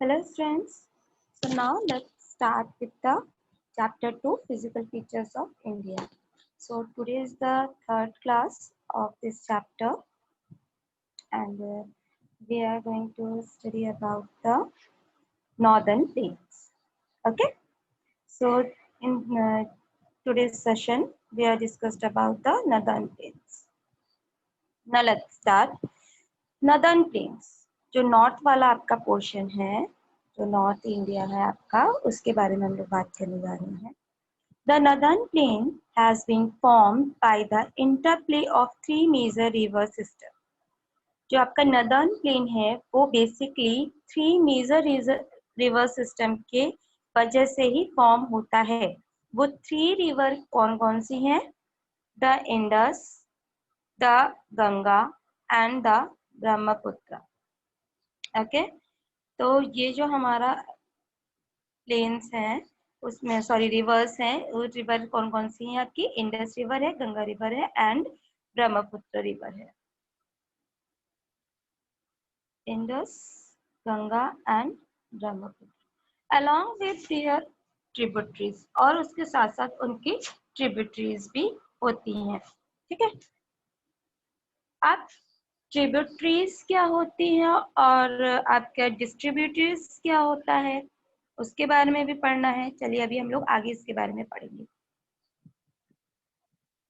Hello friends. So now let's start with the chapter 2 physical features of India. So today is the third class of this chapter and we are going to study about the northern plains. Okay. So in today's session we are discussed about the northern plains. Now let's start. Northern plains जो north वाला आपका portion है, जो north India है आपका, उसके बारे में हम लोग बात करने जा रहे हैं. The northern plain has been formed by the interplay of 3 major river system. जो आपका नदर्न प्लेन है वो बेसिकली 3 मेजर रिवर सिस्टम के वजह से ही फॉर्म होता है. वो 3 रिवर कौन कौन सी हैं? The Indus, the Ganga and the Brahmaputra. Okay, तो ये जो हमारा प्लेन्स हैं उसमें रिवर्स हैं. वो रिवर कौन कौन सी हैं आपकी? इंडस रिवर है, गंगा रिवर है एंड ब्रह्मपुत्र रिवर है. Indus, Ganga and Brahmaputra along with their tributaries, और उसके साथ साथ उनकी ट्रिब्यूटरीज भी होती हैं. ठीक है, अब ट्रिब्यूटरीज क्या होती है और आपका डिस्ट्रीब्यूटरीज क्या होता है उसके बारे में भी पढ़ना है. चलिए अभी हम लोग आगे इसके बारे में पढ़ेंगे.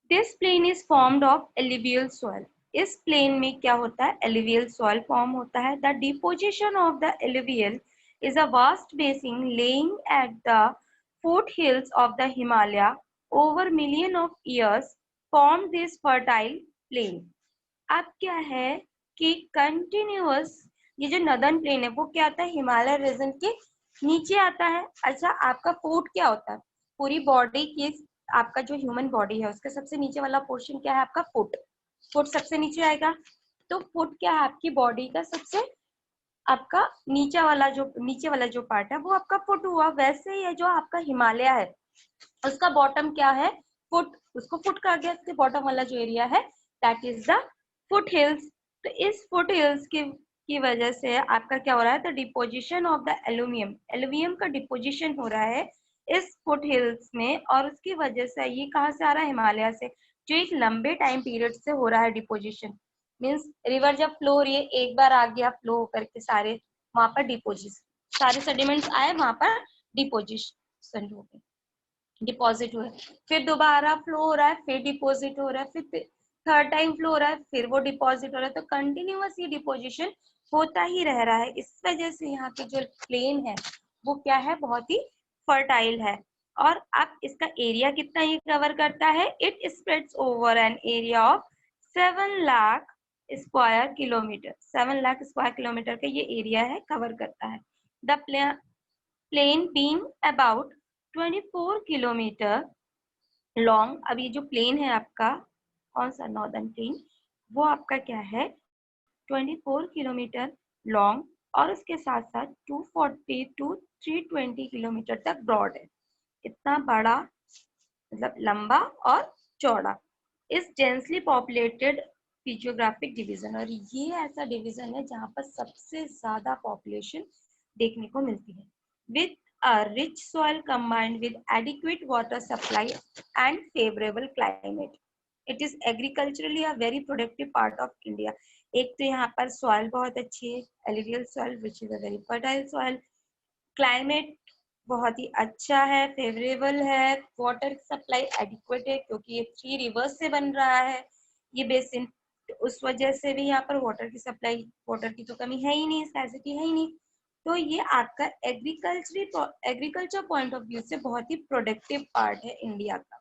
This plain is formed of alluvial soil. इस प्लेन में क्या होता है? एलिवियल सॉइल फॉर्म होता है. The deposition of the alluvial is a vast basin lying at the foothills of the Himalaya over million of years form this fertile plain. अब क्या है कि कंटिन्यूअस ये जो नदर्न प्लेन है वो क्या आता है? हिमालय रीजन के नीचे आता है. अच्छा, आपका फुट क्या होता है? पूरी बॉडी की, आपका जो ह्यूमन बॉडी है उसका सबसे नीचे वाला पोर्शन क्या है? आपका फुट. फुट सबसे नीचे आएगा. तो फुट क्या है? आपकी बॉडी का सबसे आपका नीचे वाला जो पार्ट है वो आपका फुट हुआ. वैसे ही है जो आपका हिमालय है उसका बॉटम क्या है? फुट. उसको फुट कहा गया. इसके बॉटम वाला जो एरिया है that is the foot hills. तो इस फुट हिल्स की वजह से आपका क्या हो रहा है? द डिपोजिशन ऑफ द एल्यूमियम का डिपोजिशन हो रहा है इस फुट हिल्स में, और उसकी वजह से ये कहाँ से आ रहा है? हिमालय से. जो एक लंबे टाइम पीरियड से हो रहा है डिपोजिशन. मीन्स रिवर जब फ्लो हो रही है, एक बार आ गया फ्लो होकर के सारे वहां पर डिपोजिशन, सारे सेडिमेंट्स आए वहां पर डिपोजिशन हो गए, डिपॉजिट हुए. फिर दोबारा फ्लो हो रहा है, फिर डिपॉजिट हो रहा है, फिर थर्ड टाइम फ्लो हो रहा है, फिर वो डिपॉजिट हो रहा है. तो कंटिन्यूअस ये डिपोजिशन होता ही रह रहा है. इस वजह से यहाँ के जो प्लेन है वो क्या है? बहुत ही फर्टाइल है. और अब इसका एरिया कितना ये कवर करता है? It spreads over an area of 7 lakh square kilometer. 7 lakh square kilometer का ये एरिया है, कवर करता है. The plain being about 24 kilometer long. अब ये जो प्लेन है आपका, कौन सा? नॉर्दर्न प्लेन, वो आपका क्या है? 24 किलोमीटर लॉन्ग, और उसके साथ साथ 240 टू 320 किलोमीटर तक ब्रॉड है. इतना बड़ा, मतलब लंबा और चौड़ा. इस डेंसली पॉपुलेटेड फिजियोग्राफिक डिवीजन, और ये ऐसा डिवीजन है जहाँ पर सबसे ज्यादा पॉपुलेशन देखने को मिलती है. With a rich soil combined with adequate water supply and favorable climate. It is agriculturally a very productive part of India. एक तो यहाँ पर सॉइल बहुत अच्छी है, alluvial soil which is a very fertile soil. Climate बहुत ही अच्छा है, फेवरेबल है. वाटर सप्लाई एडिक्वेट है क्योंकि ये 3 रिवर्स से बन रहा है ये बेसिन. तो उस वजह से भी यहाँ पर वाटर की सप्लाई, वाटर की तो कमी है ही नहीं, स्कैर्सिटी है ही नहीं. तो ये आपका एग्रीकल्चर पॉइंट ऑफ व्यू से बहुत ही प्रोडक्टिव पार्ट है इंडिया का.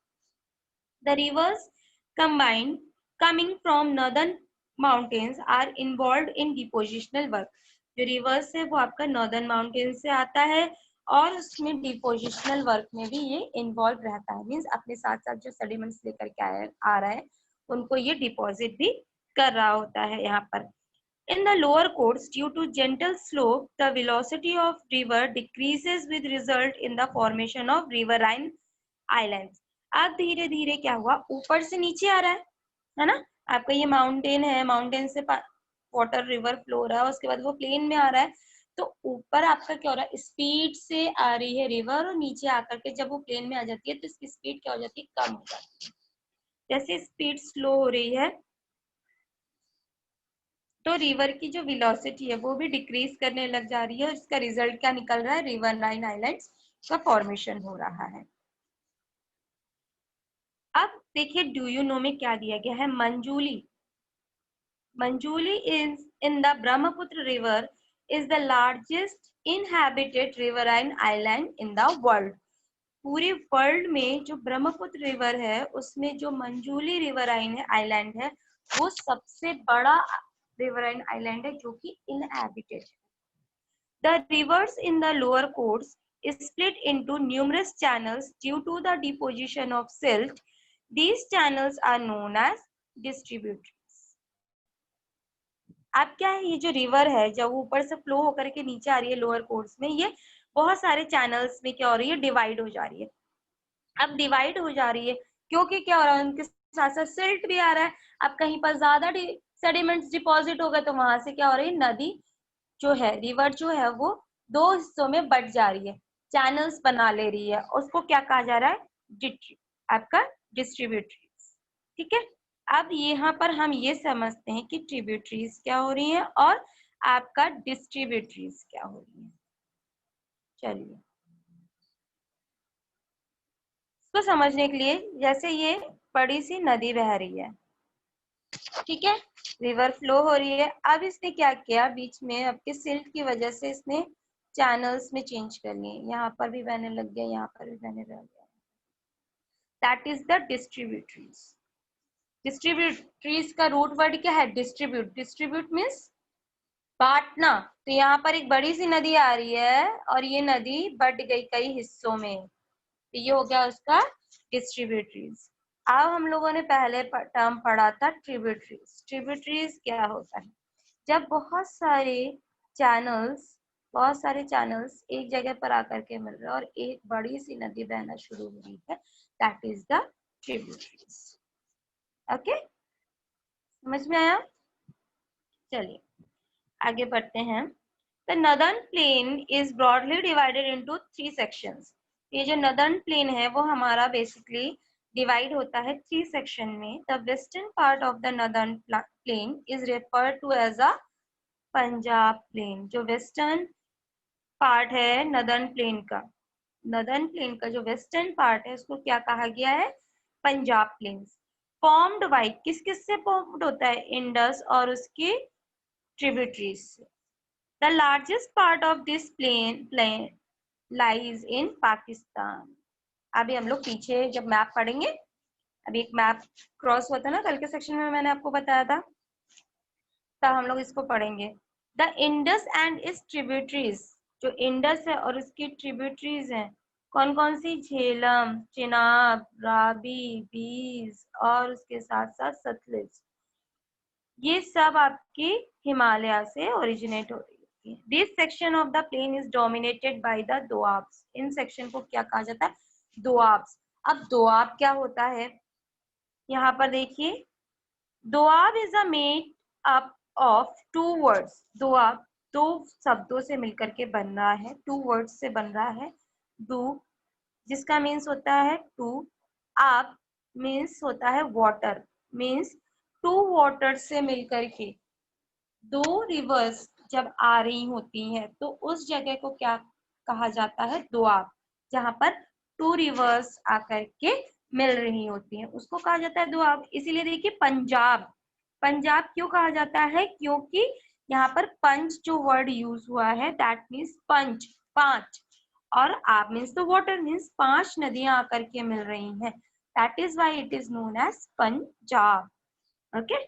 The rivers combined coming from northern mountains are involve in depositional work. जो रिवर्स है वो आपका नॉर्दर्न माउंटेन से आता है और उसमें डिपोजिशनल वर्क में भी ये इन्वॉल्व रहता है. मीन्स अपने साथ साथ जो सेडिमेंट्स लेकर के आ रहा है उनको ये डिपॉजिट भी कर रहा होता है यहाँ पर. In the lower course, due to gentle slope, the velocity of river decreases with result in the formation of riverine islands. अब धीरे धीरे क्या हुआ? ऊपर से नीचे आ रहा है ना. आपका ये माउंटेन है, माउंटेन से वाटर रिवर फ्लो हो रहा है, उसके बाद वो प्लेन में आ रहा है. तो ऊपर आपका क्या हो रहा है, स्पीड से आ रही है रिवर, और नीचे आकर के जब वो प्लेन में आ जाती है तो इसकी स्पीड क्या हो जाती है, कम हो जाती है। जैसे स्पीड स्लो हो रही है तो रिवर की जो वेलोसिटी है वो भी डिक्रीज करने लग जा रही है, और इसका रिजल्ट क्या निकल रहा है, रिवर लाइन आइलैंड्स का फॉर्मेशन हो रहा है। अब देखिए डू यू नो में क्या दिया गया है, Majuli. Majuli is in the Brahmaputra river is the largest inhabited riverine island in the world. पूरे वर्ल्ड में जो ब्रह्मपुत्र रिवर है उसमें जो मंजूली रिवराइन है आइलैंड है वो सबसे बड़ा रिवराइन आइलैंड है जो कि इनहैबिटेड है। The rivers in the lower course is split into numerous channels due to the deposition of silt. These channels are known as distributaries. अब क्या है, ये जो रिवर है जब ऊपर से फ्लो होकर के नीचे आ रही है लोअर कोर्स में, ये बहुत सारे चैनल्स में क्या हो रही है, डिवाइड हो जा रही है। अब डिवाइड हो जा रही है क्योंकि क्या हो रहा है, उनके साथ साथ सिल्ट भी आ रहा है। अब कहीं पर ज्यादा सेडिमेंट्स डिपॉजिट हो गए तो वहां से क्या हो रही है, नदी जो है, रिवर जो है वो दो हिस्सों में बट जा रही है, चैनल्स बना ले रही है, उसको क्या कहा जा रहा है, आपका डिस्ट्रीब्यूटरीज। ठीक है, अब यहाँ पर हम ये समझते हैं कि ट्रिब्यूटरीज क्या हो रही है और आपका डिस्ट्रीब्यूटरीज क्या हो रही है। चलिए इसको समझने के लिए, जैसे ये बड़ी सी नदी बह रही है, ठीक है, रिवर फ्लो हो रही है। अब इसने क्या किया, बीच में आपके सिल्ट की वजह से इसने चैनल्स में चेंज कर लिए, यहाँ पर भी बहने लग गया, यहाँ पर भी बहने लग गया। That is the distributaries. Distributaries का रूट वर्ड क्या है, डिस्ट्रीब्यूट। डिस्ट्रीब्यूट मीन्स बांटना। तो यहाँ पर एक बड़ी सी नदी आ रही है और ये नदी बट गई कई हिस्सों में, तो ये हो गया उसका डिस्ट्रीब्यूटरीज। अब हम लोगों ने पहले टर्म पढ़ा था ट्रिब्यूटरीज। ट्रिब्यूटरीज क्या होता है, जब बहुत सारे चैनल्स एक जगह पर आकर के मिल रहे हैं और एक बड़ी सी नदी बहना शुरू हो रही है, that is the tributaries. Okay, समझ में आया। चलिए आगे बढ़ते हैं। The northern plain is broadly divided into 3 sections. ये जो नदर्न प्लेन है वो हमारा बेसिकली डिवाइड होता है 3 सेक्शन में। The western part of the northern plain is referred to as a Punjab plain. जो वेस्टर्न पार्ट है नदर्न प्लेन का जो वेस्टर्न पार्ट है उसको क्या कहा गया है, पंजाब प्लेन। फॉर्म्ड बाय किस किस से फॉर्म्ड होता है, इंडस और उसके ट्रिब्यूटरीज से। The largest part of this plain lies in Pakistan. अभी हम लोग पीछे जब मैप पढ़ेंगे, अभी एक मैप क्रॉस हुआ था ना कल के सेक्शन में, मैंने आपको बताया था, तब हम लोग इसको पढ़ेंगे। The Indus and it's tributaries. जो इंडस है और उसकी ट्रिब्यूटरीज हैं, कौन कौन सी, झेलम, चिनाब, रावी, बीज और उसके साथ साथ सतलुज, ये सब आपके हिमालय से ओरिजिनेट हो रही है। This section of the plain is dominated by the doabs. इन सेक्शन को क्या कहा जाता है, दोआब्स। अब दोआब क्या होता है, यहाँ पर देखिए, Doab is a made up of 2 words. Doab 2 शब्दों से मिलकर के बन रहा है, 2 वर्ड्स से बन रहा है। दो जिसका मीन्स होता है 2, आप मीन्स होता है वाटर, मीन्स 2 वाटर से मिलकर के 2 रिवर्स जब आ रही होती हैं तो उस जगह को क्या कहा जाता है, दोआब। जहां पर 2 रिवर्स आकर के मिल रही होती हैं उसको कहा जाता है दोआब। इसीलिए देखिए पंजाब, पंजाब क्यों कहा जाता है, क्योंकि यहाँ पर पंच जो वर्ड यूज हुआ है दैट मीन्स पंच, 5, और आप मीन्स तो वाटर, मीन्स 5 नदियां आकर के मिल रही हैं, that is why it is known as Punjab. Okay,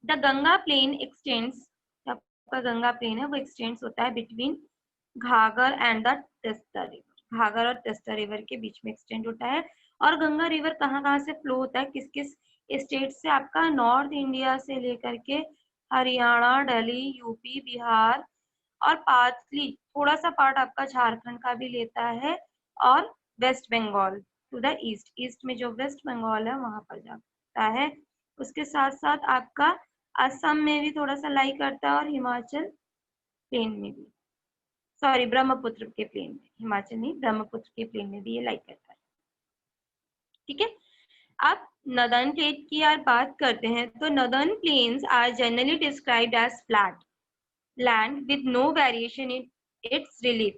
the Ganga plane x tends, आपका गंगा प्लेन है वो एक्सटेंड्स होता है बिटवीन घाघर एंड द टेस्टा रिवर। घाघर और टेस्टा रिवर के बीच में एक्सटेंड होता है। और गंगा रिवर कहाँ कहाँ से फ्लो होता है, किस किस स्टेट से, आपका नॉर्थ इंडिया से लेकर के हरियाणा, दिल्ली, यूपी, बिहार और पार्टली थोड़ा सा पार्ट आपका झारखंड का भी लेता है, और West Bengal to the east. East में जो वेस्ट बंगाल है वहां पर जाता है। उसके साथ साथ आपका असम में भी थोड़ा सा लाई करता है और हिमाचल प्लेन में भी। सॉरी ब्रह्मपुत्र के प्लेन में, हिमाचल नहीं ब्रह्मपुत्र के प्लेन में भी ये लाई करता है। ठीक है, अब नदर्न प्लेन की यार बात करते हैं तो northern plains are generally described as flat land with no variation in its relief.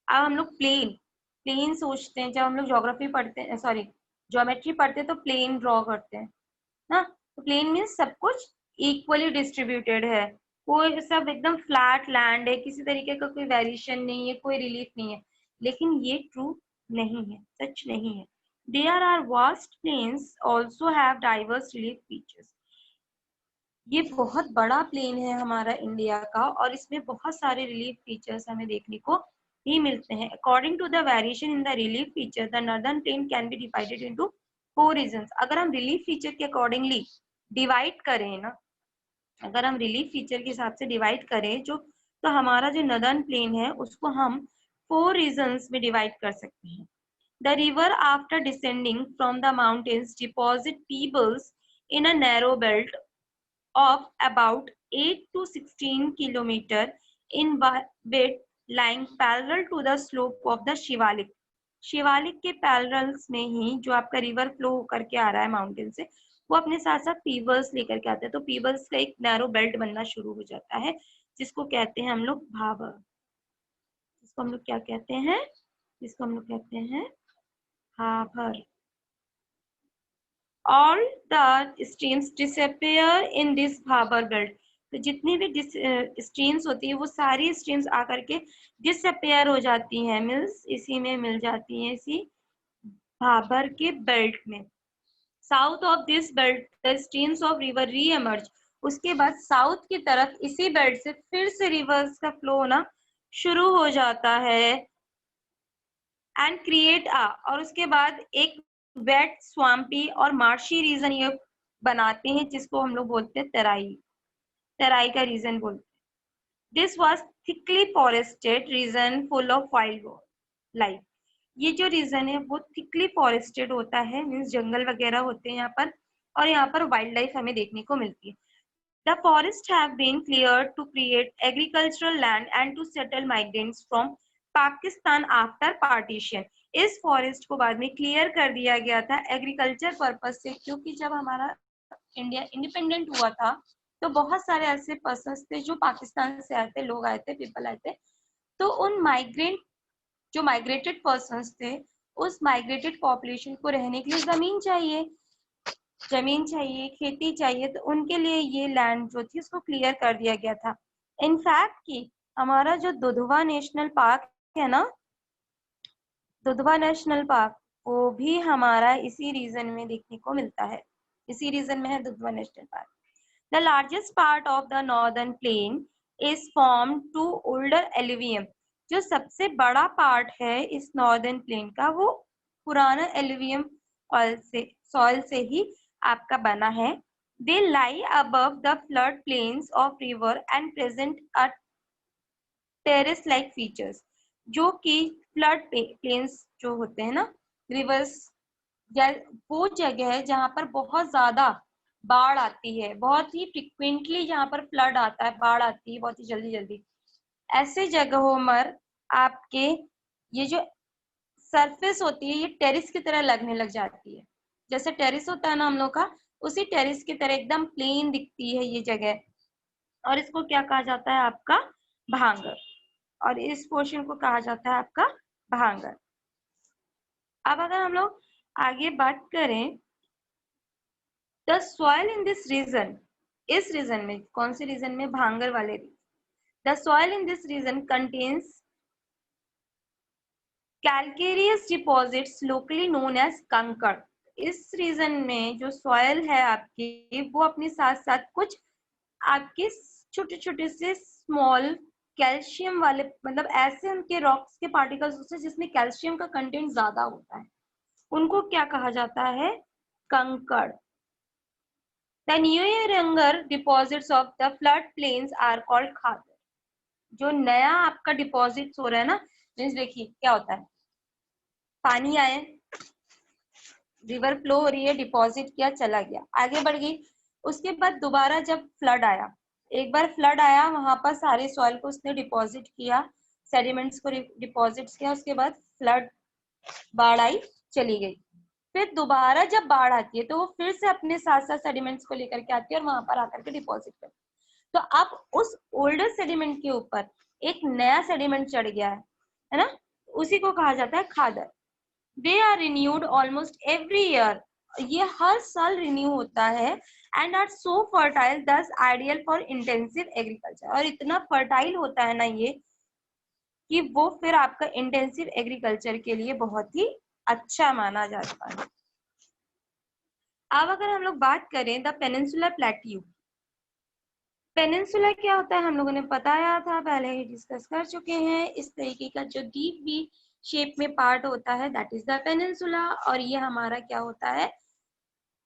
अब हम लोग प्लेन सोचते हैं, जब हम लोग ज्योग्राफी पढ़ते हैं, सॉरी ज्योमेट्री पढ़ते हैं तो प्लेन ड्रॉ करते हैं ना, तो प्लेन मीन्स सब कुछ इक्वली डिस्ट्रीब्यूटेड है, कोई सब एकदम फ्लैट लैंड है, किसी तरीके का कोई वेरिएशन नहीं है, कोई रिलीफ नहीं है। लेकिन ये ट्रू नहीं है, सच नहीं है। There are vast plains also have diverse relief features. ये बहुत बड़ा प्लेन है हमारा इंडिया का और इसमें बहुत सारे रिलीफ फीचर्स हमें देखने को ही मिलते हैं। According to the variation in the relief feature the northern plain can be divided into 4 regions. अगर हम रिलीफ फीचर के अकॉर्डिंगली डिवाइड करें ना, अगर हम रिलीफ फीचर के हिसाब से डिवाइड करें जो, तो हमारा जो नॉर्दर्न प्लेन है उसको हम 4 रीजन्स में डिवाइड कर सकते हैं। The river after descending from the mountains deposit Peebles in a narrow belt of about 8 to 16 kilometer in width lying parallel to the slope of the Shivalik. Shivalik के पैरेलल्स में ही जो आपका रिवर फ्लो होकर के आ रहा है माउंटेन से, वो अपने साथ साथ पीबल्स लेकर के आते हैं, तो पीबल्स का एक नैरो बेल्ट बनना शुरू हो जाता है जिसको कहते हैं हम लोग भाबर। जिसको हम लोग क्या कहते हैं, जिसको हम लोग कहते हैं Bhabar. All the streams disappear in this Bhabar belt। तो जितनी भी स्ट्रीम्स होती है वो सारी स्ट्रीम्स आकर के डिसअपेयर हो जाती हैं, मीन्स इसी में मिल जाती हैं, इसी भाबर के बेल्ट में। South of this belt the streams of river री एमर्ज। उसके बाद साउथ की तरफ इसी बेल्ट से फिर से रिवर्स का फ्लो होना शुरू हो जाता है एंड क्रिएट और उसके बाद एक वेट स्वाम्पी और मार्शी रीजन ये बनाते हैं जिसको हम लोग बोलते हैं तराई, तराई का रीजन बोलते हैं। This was thickly forested region full of wildlife. ये जो रीजन है वो थिकली फॉरेस्टेड होता है, मीन्स जंगल वगैरह होते हैं यहाँ पर, और यहाँ पर वाइल्ड लाइफ हमें देखने को मिलती है। The forests have been cleared to create agricultural land and to settle migrants from Pakistan after partition। इस फॉरेस्ट को बाद में क्लियर कर दिया गया था एग्रीकल्चर पर्पज से, क्योंकि जब हमारा इंडिया इंडिपेंडेंट हुआ था तो बहुत सारे ऐसे पर्सन्स थे जो पाकिस्तान से आए थे, लोग आए थे, पीपल आए थे, तो उन माइग्रेंट जो माइग्रेटेड पर्सन्स थे उस माइग्रेटेड पॉपुलेशन को रहने के लिए जमीन चाहिए, जमीन चाहिए, खेती चाहिए, तो उनके लिए ये लैंड जो थी उसको क्लियर कर दिया गया था। इनफैक्ट कि हमारा जो दुधवा नेशनल पार्क है ना, दुधवा नेशनल पार्क, वो भी हमारा इसी रीजन में देखने को मिलता है, इसी रीजन में है Dudhwa National Park. The largest part of the northern plain is form to older alluvium. जो सबसे बड़ा पार्ट है इस नॉर्दर्न प्लेन का वो पुराना एलुवियम सॉइल से ही आपका बना है। They lie above the flood plains of river and present a terrace like features. जो कि फ्लड प्लेन्स जो होते हैं ना, रिवर्स, वो जगह है जहां पर बहुत ज्यादा बाढ़ आती है, बहुत ही फ्रिक्वेंटली जहां पर फ्लड आता है, बाढ़ आती है बहुत ही जल्दी जल्दी, ऐसे जगहों पर आपके ये जो सरफेस होती है ये टेरिस की तरह लगने लग जाती है। जैसे टेरिस होता है ना हम लोग का, उसी टेरिस की तरह एकदम प्लेन दिखती है ये जगह, और इसको क्या कहा जाता है आपका भांगर, और इस पोर्शन को कहा जाता है आपका भांगर। अब अगर हम लोग आगे बात करें, the soil in this region, इस रीजन में, कौन से रीजन में, भांगर वाले region, the soil in this region contains calcareous deposits locally known as kankar. इस रीजन में जो सॉइल है आपकी वो अपने साथ साथ कुछ आपके छोटे छोटे से स्मॉल कैल्शियम वाले, मतलब ऐसे उनके रॉक्स के पार्टिकल्स होते हैं जिसमें कैल्शियम का कंटेंट ज्यादा होता है, उनको क्या कहा जाता है, कंकड़। The newer deposits of the flood plains are called khadar. जो नया आपका डिपॉजिट्स हो रहा है ना, मीन्स देखिए क्या होता है, पानी आए, रिवर फ्लो हो रही है, डिपॉजिट किया, चला गया, आगे बढ़ गई, उसके बाद दोबारा जब फ्लड आया, एक बार फ्लड आया, वहां पर सारे सॉइल को उसने डिपॉजिट किया, सेडिमेंट्स को डिपॉजिट्स किया, उसके बाद फ्लड, बाढ़ आई, चली गई। फिर दोबारा जब बाढ़ आती है तो वो फिर से अपने साथ साथ सेडिमेंट्स को लेकर के आती है और वहां पर आकर के डिपॉजिट करती है। तो अब उस ओल्डर सेडिमेंट के ऊपर एक नया सेडिमेंट चढ़ गया है ना, उसी को कहा जाता है khadar. They are renewed almost every year, ये हर साल रिन्यू होता है। And are so fertile thus ideal for intensive agriculture, और इतना फर्टाइल होता है ना ये कि वो फिर आपका इंटेंसिव एग्रीकल्चर के लिए बहुत ही अच्छा माना जाता है। अब अगर हम लोग बात करें द पेनिनसुलर प्लेट्यू, पेनिनसुला क्या होता है हम लोगों ने बताया था, पहले ही डिस्कस कर चुके हैं। इस तरीके का जो डीप वी शेप में पार्ट होता है दैट इज द पेनिनसुला, और ये हमारा क्या होता है,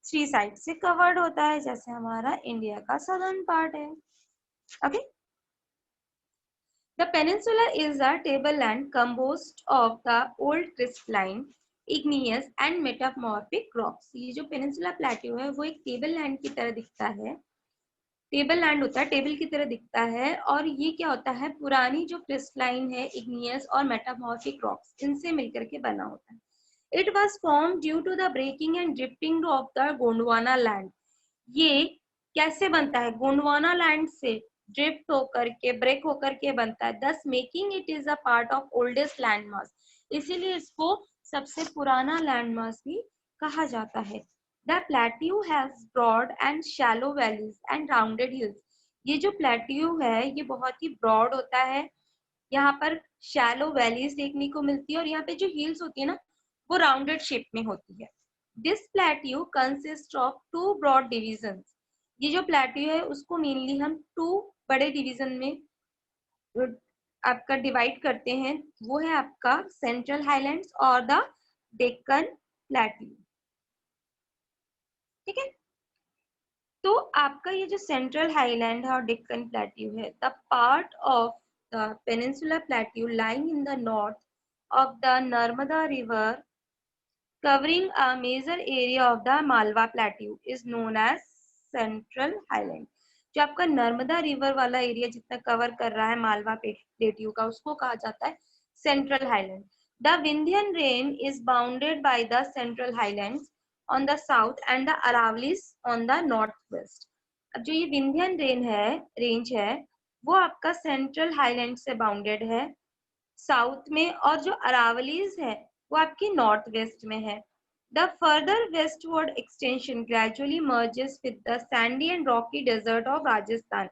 3 साइड से कवर्ड होता है, जैसे हमारा इंडिया का सदर्न पार्ट है। Okay, the peninsula is a tableland composed of the old crystalline, igneous and metamorphic rocks। ये जो पेनिनसुला प्लेट्यू है वो एक टेबल लैंड की तरह दिखता है, टेबल लैंड होता है, टेबल की तरह दिखता है। और ये क्या होता है, पुरानी जो क्रिस्टलाइन है, इग्नियस और मेटामॉर्फिक रॉक्स, इनसे मिलकर के बना होता है। It was form due to the breaking and drifting of the Gondwana land. ये कैसे बनता है, गोंडवाना लैंड से ड्रिफ्ट होकर के, ब्रेक होकर के बनता है, दस making it is a part of oldest land mass, इसीलिए इसको सबसे पुराना लैंड मास भी कहा जाता है। The plateau has broad and shallow valleys and rounded hills। ये जो plateau है ये बहुत ही broad होता है, यहाँ पर shallow valleys देखने को मिलती है, और यहाँ पे जो hills होती है ना वो rounded shape में होती है। This plateau consists of 2 broad divisions। ये जो plateau है उसको mainly हम 2 बड़े division में आपका डिवाइड करते हैं, वो है आपका सेंट्रल हाईलैंड्स और द डेक्कन प्लेट्यू। ठीक है, तो आपका ये जो सेंट्रल हाईलैंड है और डेक्कन प्लेट्यू है, the part of the peninsular plateau lying in the north of the Narmada river covering a major area of the Malwa plateau is known as central highland. जो आपका नर्मदा रिवर वाला एरिया जितना कवर कर रहा है मालवा प्लेट्यू का, उसको कहा जाता है central highland. The Vindhyan rain is bounded by the central highlands on the south and the Aravallis on the northwest। अब जो ये विंध्यन रेंज है वो आपका सेंट्रल हाईलैंड से बाउंडेड है साउथ में, और जो अरावलीज है वो आपकी नॉर्थ वेस्ट में है। The further westward extension gradually merges with the sandy and rocky desert of Rajasthan.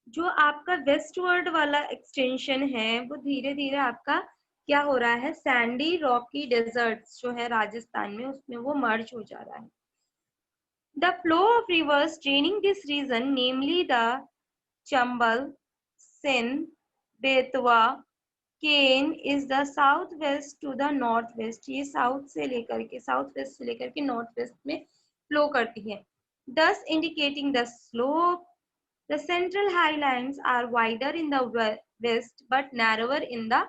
जो आपका वेस्टवर्ड वाला एक्सटेंशन है वो धीरे धीरे आपका क्या हो रहा है, सैंडी रॉकी डेजर्ट्स जो है राजस्थान में, उसमें वो मर्ज हो जा रहा है। The flow of rivers draining this region namely the Chambal, Sindh, Betwa, Ken is the south west to the north west. ये साउथ वेस्ट से लेकर के नॉर्थ वेस्ट में फ्लो करती है, thus indicating the slope। The central highlands are wider in the west but narrower in the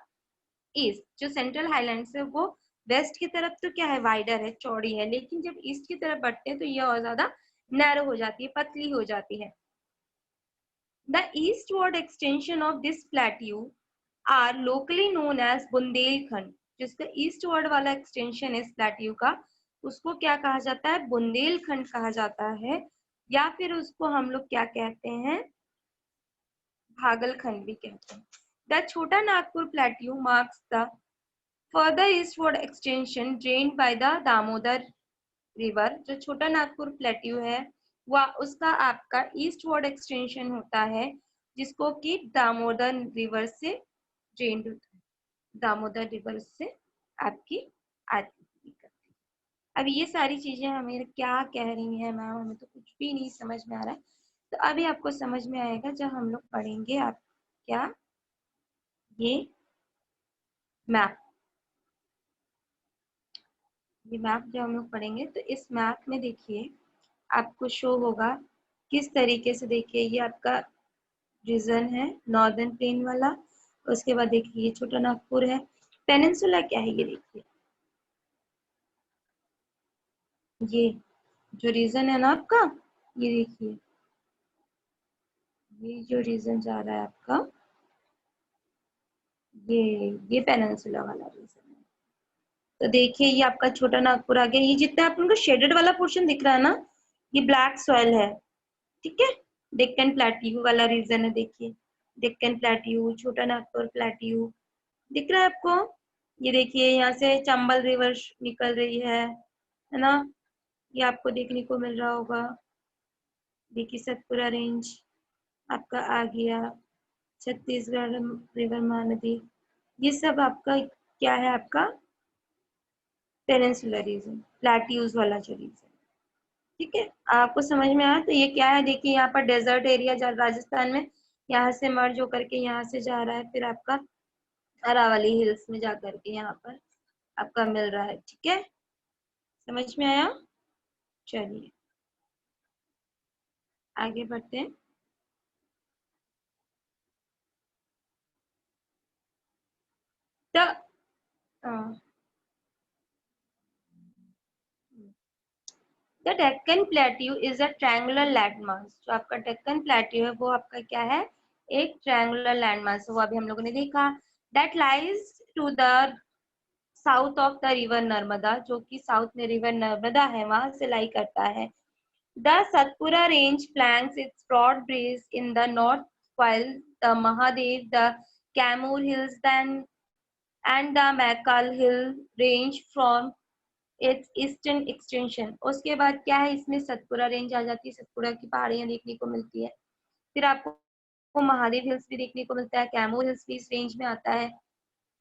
east। जो central highlands है वो वेस्ट की तरफ तो क्या है, वाइडर है, चौड़ी है, लेकिन जब ईस्ट की तरफ बढ़ते हैं तो ये और ज्यादा नैरो हो जाती है, पतली हो जाती है। The eastward extension of this plateau are locally known as Bundelkhand. जिसका ईस्टवर्ड वाला एक्सटेंशन है इस प्लेट्यू का, उसको क्या कहा जाता है, बुंदेलखंड कहा जाता है, या फिर उसको हम लोग क्या कहते हैं, भागलखंड भी कहते हैं। द छोटा Nagpur plateau marks the further eastward extension drained by the Damodar river. जो छोटा नागपुर प्लेट्यू है वह उसका आपका ईस्टवर्ड एक्सटेंशन होता है, जिसको कि दामोदर रिवर से ड्रेन्ड होता है, दामोदर रिवर से आपकी आती है। अब ये सारी चीजें हमें क्या कह रही हैं मैम, हमें तो कुछ भी नहीं समझ में आ रहा है। तो अभी आपको समझ में आएगा जब हम लोग पढ़ेंगे आप क्या, ये मैप, ये मैप जब हम लोग पढ़ेंगे तो इस मैप में देखिए आपको शो होगा किस तरीके से। देखिए ये आपका रीजन है नॉर्दर्न प्लेन वाला, उसके बाद देखिए ये छोटा नागपुर है। पेनिनसुला क्या है ये देखिए, ये जो रीजन है ना आपका, ये देखिए ये जो रीजन जा रहा है आपका ये पेनिनसुला वाला रीजन है। तो देखिए ये आपका छोटा नागपुर आ गया। ये जितना आपको शेडेड वाला पोर्शन दिख रहा है ना, ये ब्लैक सॉइल है, ठीक है। डेक्कन प्लेट्यू वाला रीजन है, देखिए डेक्कन प्लेट्यू, छोटा नागपुर प्लेट्यू दिख रहा है आपको। ये देखिए यहाँ से चंबल रिवर निकल रही है ना, ये आपको देखने को मिल रहा होगा। देखिए सतपुरा रेंज आपका आ गया, छत्तीसगढ़ रिवर महानदी, ये सब आपका क्या है, आपका पेनिनसुलर रीजन, प्लेट्यूज वाला जो रीजन, ठीक है। आपको समझ में आया। तो ये क्या है, देखिए यहाँ पर डेजर्ट एरिया राजस्थान में यहाँ से मर्ज होकर के यहाँ से जा रहा है, फिर आपका अरावली हिल्स में जा करके यहाँ पर आपका मिल रहा है, ठीक है। समझ में आया। चलिए आगे बढ़ते हैं। The Deccan plateau is a triangular landmass. जो आपका डेक्कन प्लेट्यू है वो आपका क्या है, एक ट्रायंगुलर लैंडमास। वो अभी हम लोगों ने देखा। That lies to the south of the river Narmada, जो कि साउथ में रिवर नर्मदा है वहां से लाई करता है। The Satpura range flanks its broad base in the north, while the Mahadev, the Kamur Hills, and the Mackal Hill range from its eastern extension। उसके बाद क्या है, इसमें सतपुरा रेंज आ जाती है, सतपुरा की पहाड़ियां देखने को मिलती है। फिर आपको महादेव हिल्स भी देखने को मिलता है, कैमूर हिल्स भी इस रेंज में आता है।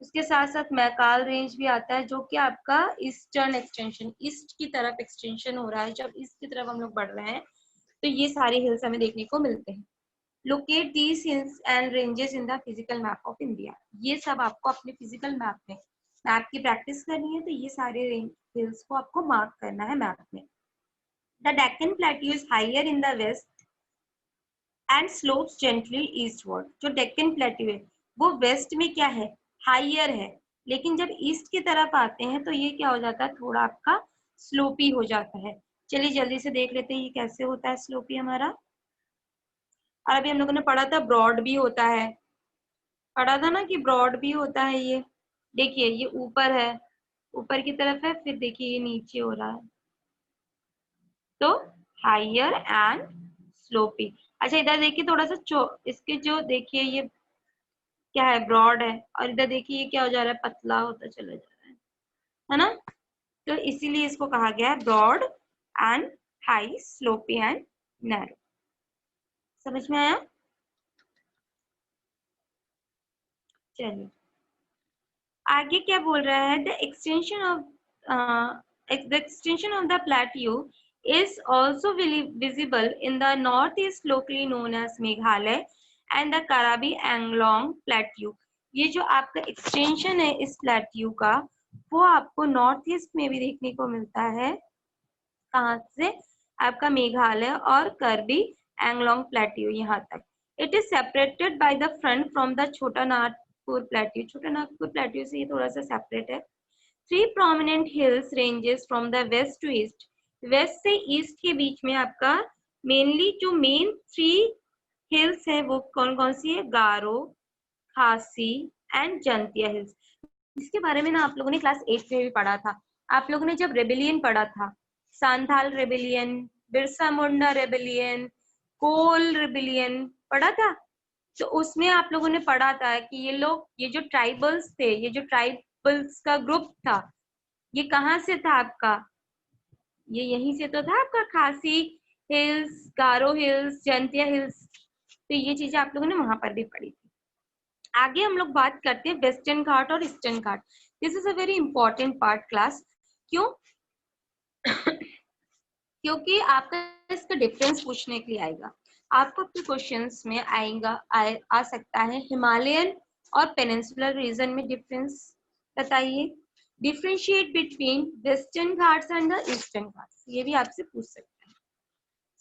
उसके साथ साथ मैकाल रेंज भी आता है, जो कि आपका ईस्टर्न एक्सटेंशन, ईस्ट की तरफ एक्सटेंशन हो रहा है। जब ईस्ट की तरफ हम लोग बढ़ रहे हैं तो ये सारे हिल्स हमें देखने को मिलते हैं। Locate these hills and ranges in the physical map of India. ये सब आपको अपने फिजिकल मैप में, मैप की प्रैक्टिस करनी है तो ये सारे हिल्स को आपको मार्क करना है मैप में। The Deccan plateau is higher in the west and slopes gently eastward. जो डेक्कन प्लेट्यू है वो वेस्ट में क्या है, हायर है, लेकिन जब ईस्ट की तरफ आते हैं तो ये क्या हो जाता है, थोड़ा आपका स्लोपी हो जाता है। चलिए जल्दी से देख लेते हैं ये कैसे होता है स्लोपी हमारा। और अभी हम लोगों ने पढ़ा था ब्रॉड भी होता है, पढ़ा था ना कि ब्रॉड भी होता है। ये देखिए ये ऊपर है, ऊपर की तरफ है, फिर देखिए ये नीचे हो रहा है, तो हायर एंड स्लोपी। अच्छा इधर देखिए थोड़ा सा इसके जो देखिए ये क्या है, ब्रॉड है, और इधर देखिए ये क्या हो जा रहा है, पतला होता चला जा रहा है ना। तो इसीलिए इसको कहा गया है broad and high, slopy and narrow. समझ में आया। चलिए आगे क्या बोल रहा है, the extension of the plateau is also visible in the northeast, locally known as Meghalaya and the Karabi Anglong Plateau। ये जो आपका एक्सटेंशन है इस प्लेट्यू का, वो आपको नॉर्थ ईस्ट में भी देखने को मिलता है। कहाँ से, आपका मेघालय और करबी एंगलोंग प्लेट्यू यहाँ तक। It is separated by the front from the छोटा नागपुर प्लेट्यू। छोटा नागपुर प्लेट्यू से ये थोड़ा सा सेपरेट है। Three prominent hills ranges from the west to east. West से ईस्ट के बीच में आपका मेनली जो मेन थ्री हिल्स है वो कौन कौन सी है, गारो, खासी एंड जंतिया हिल्स। इसके बारे में ना आप लोगों ने क्लास 8 में भी पढ़ा था। आप लोगों ने जब रेबेलियन पढ़ा था, सांथाल रेबेलियन, बिरसा मुंडा रेबेलियन, कोल रेबेलियन पढ़ा था, तो उसमें आप लोगों ने पढ़ा था कि ये लोग, ये जो ट्राइबल्स थे, ये जो ट्राइबल्स का ग्रुप था, ये कहाँ से था आपका, ये यहीं से तो था आपका, खासी हिल्स, गारो हिल्स, जंतिया हिल्स। तो ये चीजें आप लोगों ने वहां पर भी पढ़ी थी। आगे हम लोग बात करते हैं वेस्टर्न घाट और eastern Ghat. This is a very important part class. क्यों? क्योंकि आपका इसका डिफरेंस पूछने के लिए आएगा। आपको अपने क्वेश्चंस में आएगा, आ सकता है हिमालयन और पेनिनसुलर रीजन में डिफरेंस बताइए। Differentiate between western Ghats and the Eastern Ghats, ये भी आपसे पूछ सकते हैं।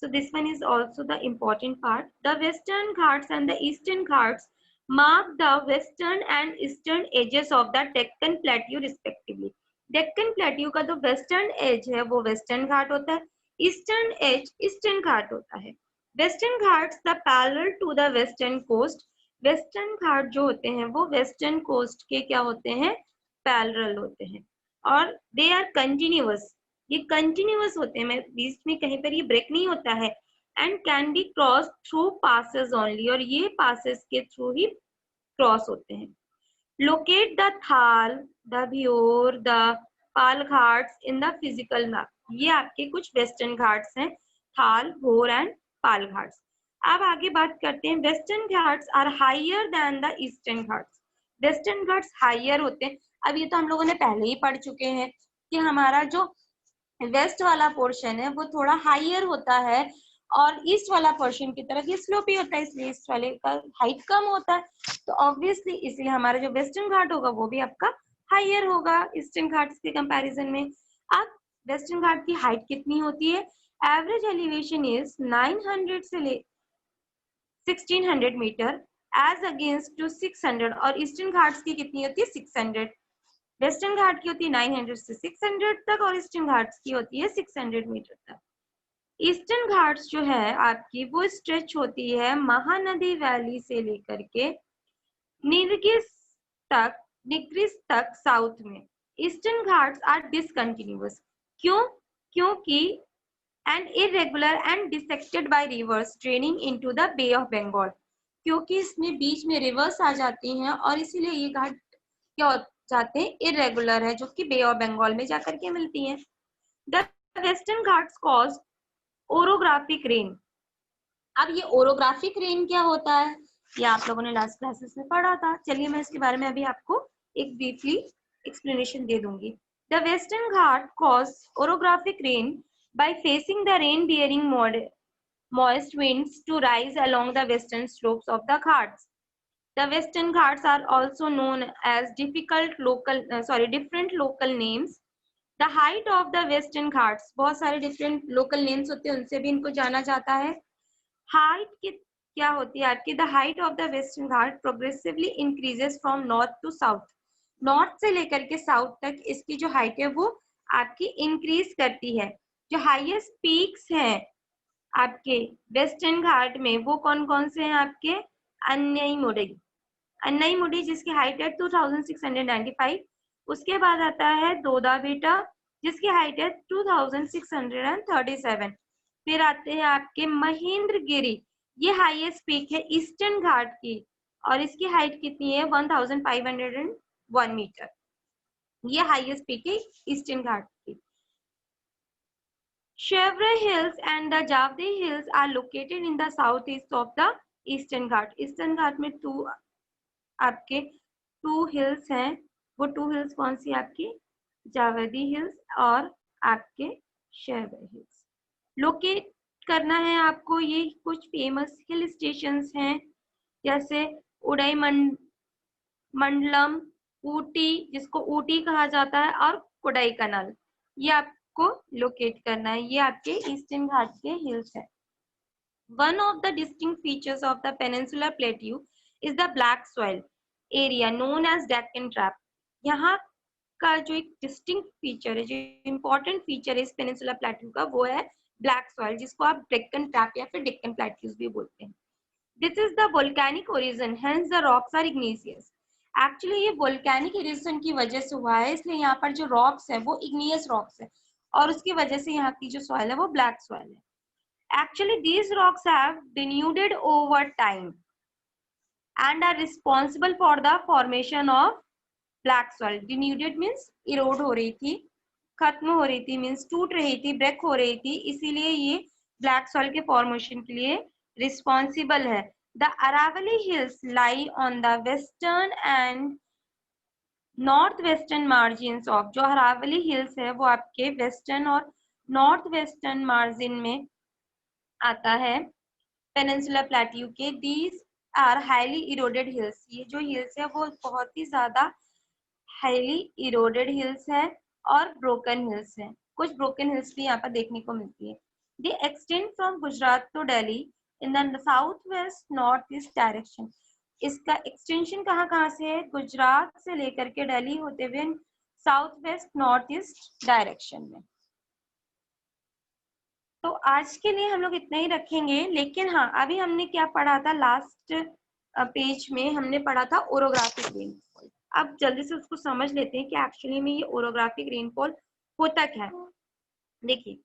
So this one is also the important part. The Western Ghats and the Eastern Ghats mark the western and eastern edges of the Deccan Plateau respectively. Deccan Plateau का जो western edge है वो western घाट होता है, eastern edge eastern घाट होता है। Western Ghats the parallel to the western coast western Ghat जो होते हैं वो वेस्टर्न कोस्ट के क्या होते हैं, पैरेलल होते हैं, और दे आर कंटिन्यूअस, ये कंटिन्यूअस होते हैं, मैं बीच में कहीं पर ये ब्रेक नहीं होता है, and can be cross through passes only, और ये पासेस के थ्रू ही क्रॉस होते हैं। Locate the Thal, the Bhor, the Pal Ghats in the physical map, ये आपके कुछ वेस्टर्न घाट्स हैं, थाल, भोर एंड पाल घाट्स। अब आगे बात करते हैं, Western Ghats are higher than the Eastern Ghats, Western Ghats higher होते हैं। अब ये तो हम लोगों ने पहले ही पढ़ चुके हैं कि हमारा जो वेस्ट वाला पोर्शन है वो थोड़ा हायर होता है, और ईस्ट वाला पोर्शन की तरफ ये स्लोपी होता है, इसलिए ईस्ट वाले का हाइट कम होता है। तो ऑब्वियसली इसलिए हमारा जो वेस्टर्न घाट होगा वो भी आपका हायर होगा ईस्टर्न घाट्स के कंपैरिजन में। अब वेस्टर्न घाट की हाइट कितनी होती है, एवरेज एलिवेशन इज 900 से 1600 मीटर एज अगेंस्ट टू 600, और ईस्टर्न घाट्स की कितनी होती है 600। वेस्टर्न घाट की होती है 900 से 600 तक, और ईस्टर्न घाट्स की होती है 600 मीटर तक। ईस्टर्न घाट्स जो है आपकी वो स्ट्रेच होती है महानदी वैली से लेकर के नीरगिस निग्रिस तक साउथ में। ईस्टर्न घाट्स आर डिसकंटिन्यूअस, क्यों, क्योंकि and irregular and dissected by rivers draining into the Bay of Bengal, क्योंकि इसमें बीच में रिवर्स आ जाती हैं और इसीलिए ये घाट क्या हो जाते हैं, इरेगुलर है, जो कि बे ऑफ बंगाल में जाकर के मिलती हैं। The western Ghats cause orographic rain. अब ये ओरोग्राफिक रेन क्या होता है, ये आप लोगों ने लास्ट क्लासेस में पढ़ा था, चलिए मैं इसके बारे में अभी आपको एक ब्रीफली एक्सप्लेनेशन दे दूंगी। The Western Ghat cause orographic rain by facing the rain bearing moist winds to rise along the western slopes of the ghats. The western ghats are also known as different local names. The height of the western ghats, बहुत सारे different local names होते हैं, उनसे भी इनको जाना जाता है। हाइट की क्या होती है आपकी, the height of the Western Ghat progressively increases from north to south, north से लेकर के साउथ तक इसकी जो हाइट है वो आपकी इंक्रीज करती है। जो हाईएस्ट पीक्स हैं आपके वेस्टर्न घाट में वो कौन कौन से हैं आपके, अन्नईमुडी जिसकी हाइट है 2695, उसके बाद आता है दोदा बेटा जिसकी हाइट है 2637, फिर आते हैं आपके महेंद्रगिरी, ये हाईएस्ट पीक है ईस्टर्न घाट की और इसकी हाइट कितनी है 1501 मीटर, ये हाईएस्ट पीक है ईस्टर्न घाट की। Chevrolet Hills and the Javdi Hills are located in the southeast of the Eastern Ghat. Eastern Ghat में आपके टू हिल्स हैं, वो टू हिल्स कौन सी आपकी, जावदी हिल्स और आपके शेवरे हिल्स। लोकेट करना है आपको, ये कुछ फेमस हिल स्टेशंस हैं जैसे उड़ई मंडलम, ऊटी जिसको ऊटी कहा जाता है, और कोडाई कनाल, ये आपको लोकेट करना है, ये आपके ईस्टर्न घाट के हिल्स है। One of the distinct features of the peninsular plateau is the black soil area known as Deccan Trap. यहाँ का जो एक डिस्टिंक्ट फीचर है, जो इम्पोर्टेंट फीचर है इस पेनिनसुला प्लेट्यू का, वो है ब्लैक सॉइल, जिसको आप डेक्कन ट्रैप या फिर डेक्कन प्लेट्यूज भी बोलते हैं। This is the volcanic origin, hence the rocks are igneous. Actually ये वोल्केनिक ओरिजिन की वजह से हुआ है, इसलिए यहाँ पर जो रॉक्स है वो इग्नियस रॉक्स है और उसकी वजह से यहाँ की जो सॉइल है वो ब्लैक सॉइल है। Actually, these rocks have denuded over time and are responsible for the formation of black soil. Denuded means erode हो रही थी, खत्म हो रही थी, means टूट रही थी, ब्रेक हो रही थी, इसीलिए ये black soil के formation के लिए responsible है। The Aravalli Hills lie on the western and north western margin of, जो अरावली हिल्स है वो आपके वेस्टर्न और नॉर्थ वेस्टर्न मार्जिन में आता है पेनिनसुला प्लेट्यू के। These are highly eroded hills, ये जो हिल्स है वो बहुत ही ज्यादा हाईली इरोडेड हिल्स है और ब्रोकन हिल्स है, कुछ ब्रोकन हिल्स भी यहाँ पर देखने को मिलती है। They extend from Gujarat to Delhi in the south west north east direction. इसका एक्सटेंशन कहाँ कहाँ से है, गुजरात से लेकर के दिल्ली होते हुए south west north east direction में। तो आज के लिए हम लोग इतना ही रखेंगे, लेकिन हाँ अभी हमने क्या पढ़ा था लास्ट पेज में हमने पढ़ा था ओरोग्राफिक रेनफॉल। अब जल्दी से उसको समझ लेते हैं कि एक्चुअली में ये ओरोग्राफिक रेनफॉल होता क्या है। देखिए,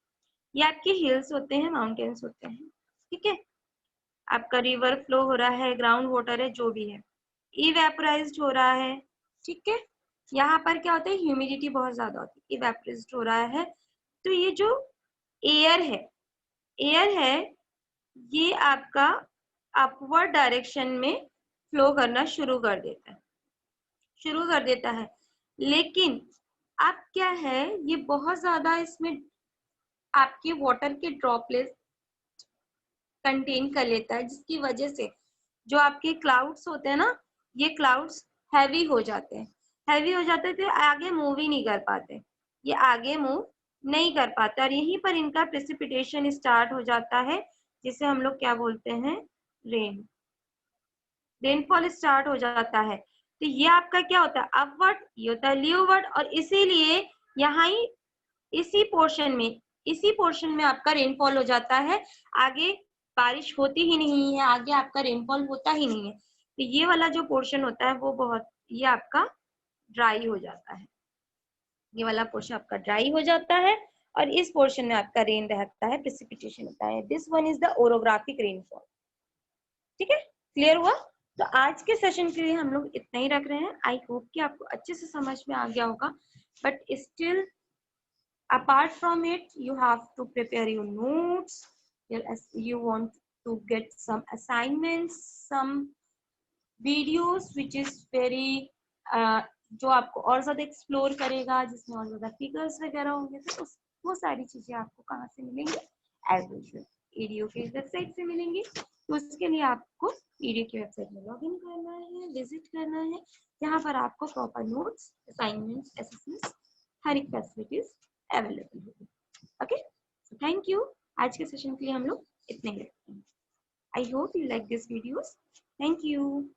ये आपके हिल्स होते हैं, माउंटेन्स होते हैं, ठीक है। आपका रिवर फ्लो हो रहा है, ग्राउंड वाटर है, जो भी है, इवेपोराइज्ड हो रहा है, ठीक है। यहाँ पर क्या होता है, ह्यूमिडिटी बहुत ज्यादा होती है, इवेपोराइज्ड हो रहा है। तो ये जो एयर है ये आपका अपवर्ड डायरेक्शन में फ्लो करना शुरू कर देता है। लेकिन अब क्या है, ये बहुत ज्यादा इसमें आपके वाटर के ड्रॉपलेट्स कंटेन कर लेता है, जिसकी वजह से जो आपके क्लाउड्स होते हैं ना, ये क्लाउड्स हैवी हो जाते हैं। तो आगे मूव ही नहीं कर पाते, ये आगे मूव नहीं कर पाते, और यहीं पर इनका प्रेसिपिटेशन स्टार्ट हो जाता है, जिसे हम लोग क्या बोलते हैं, रेनफॉल स्टार्ट हो जाता है। तो ये आपका क्या होता है, अपवर्ड, ये होता है लीववर्ड, और इसीलिए यहाँ ही इसी पोर्शन में आपका रेनफॉल हो जाता है। आगे बारिश होती ही नहीं है, आगे आपका रेनफॉल होता ही नहीं है। तो ये वाला जो पोर्शन होता है वो बहुत, ये आपका ड्राई हो जाता है, ये वाला पोर्शन आपका ड्राई हो जाता है, और इस पोर्शन में आपका रेन रहता है, प्रेसिपिटेशन होता है। This one is the orographic rainfall. ठीक है, क्लियर हुआ? तो आज के सेशन के लिए हम लोग इतना ही रख रहे हैं। आई होप कि आपको अच्छे से समझ में आ गया होगा, but still apart from it you have to prepare your notes, you want to get some assignments, some videos which is very जो आपको और ज्यादा एक्सप्लोर करेगा, जिसमें और ज्यादा फिगर्स वगैरह होंगे। तो वो सारी चीजें आपको कहाँ से मिलेंगी, एज यूजुअल ईडीओ के वेबसाइट से मिलेंगी। तो उसके लिए आपको ईडीओ की वेबसाइट में लॉग इन करना है, विजिट करना है, यहाँ पर आपको प्रॉपर नोट्स, असाइनमेंट्स, असेसमेंट्स, हर एक फैसिलिटीज अवेलेबल होगी। Okay, so thank you. आज के सेशन के लिए हम लोग इतने ही रखते हैं। I hope you like this videos. Thank you.